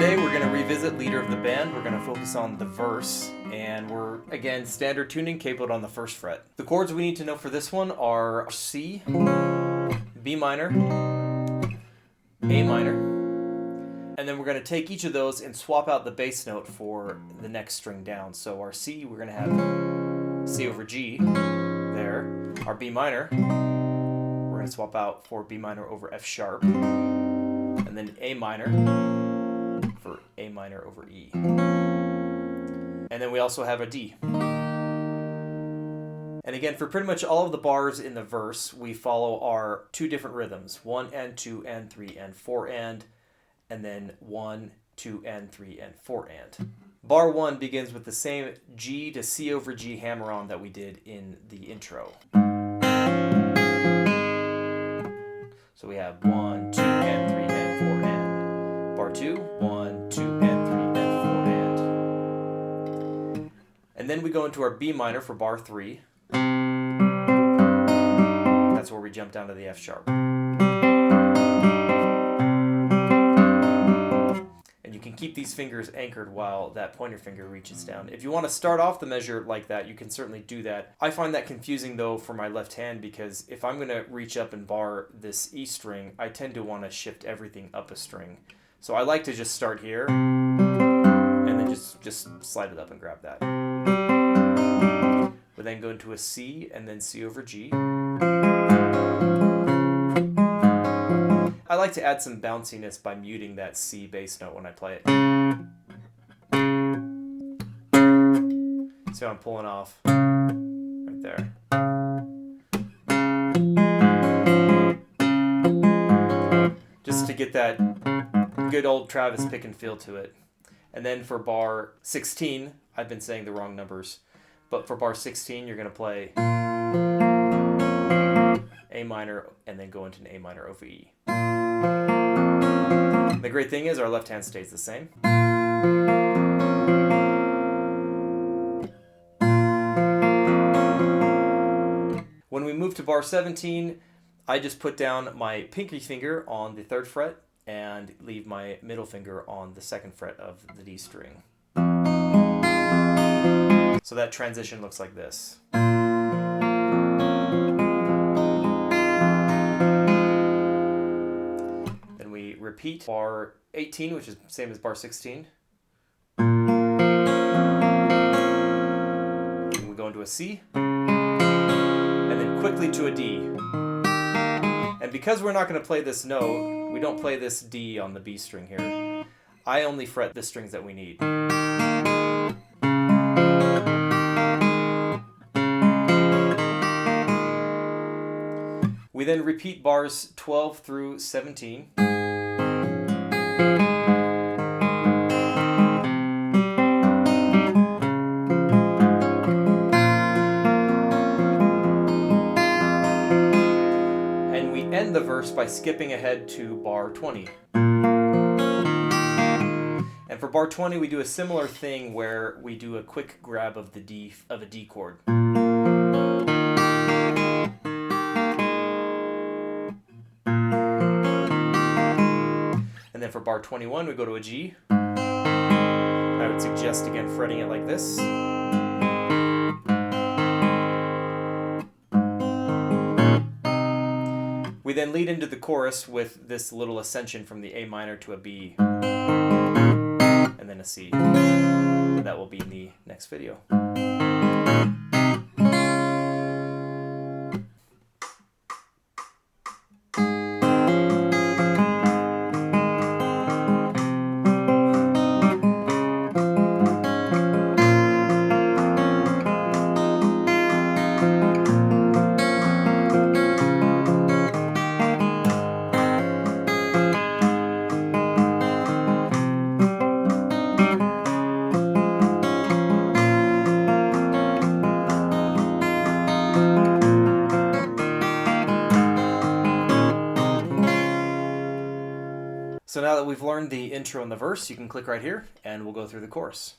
Today we're going to revisit Leader of the Band. We're going to focus on the verse, and we're, again, standard tuning, capoed on the first fret. The chords we need to know for this one are C, B minor, A minor, and then we're going to take each of those and swap out the bass note for the next string down. So our C, we're going to have C over G there. Our B minor, we're going to swap out for B minor over F sharp, and then A minor for A minor over E. And then we also have a D. And again, for pretty much all of the bars in the verse, we follow our two different rhythms, 1 and 2 and 3 and 4 and then 1, 2 and 3 and 4 and. Bar 1 begins with the same G to C over G hammer-on that we did in the intro. So we have 1, 2 and 3 and 4 and. Bar 2, 1, 2 and 3 and 4 and. And then we go into our B minor for bar 3. That's where we jump down to the F sharp. And you can keep these fingers anchored while that pointer finger reaches down. If you want to start off the measure like that, you can certainly do that. I find that confusing though for my left hand, because if I'm going to reach up and bar this E string, I tend to want to shift everything up a string. So I like to just start here and then just slide it up and grab that. We then go into a C and then C over G. I like to add some bounciness by muting that C bass note when I play it. So I'm pulling off right there. Just to get that good old Travis pick and feel to it. And then for bar 16, I've been saying the wrong numbers, but for bar 16, you're going to play A minor and then go into an A minor over E. The great thing is our left hand stays the same. When we move to bar 17, I just put down my pinky finger on the 3rd fret and leave my middle finger on the 2nd fret of the D string. So that transition looks like this. Then we repeat bar 18, which is the same as bar 16. And we go into a C, and then quickly to a D. And because we're not going to play this note, we don't play this D on the B string here. I only fret the strings that we need. We then repeat bars 12 through 17. And we end the verse by skipping ahead to bar 20. And for bar 20, we do a similar thing where we do a quick grab of the D of a D chord. And then for bar 21, we go to a G. I would suggest, again, fretting it like this. We then lead into the chorus with this little ascension from the A minor to a B, and then a C. And that will be in the next video. So now that we've learned the intro and the verse, you can click right here and we'll go through the chorus.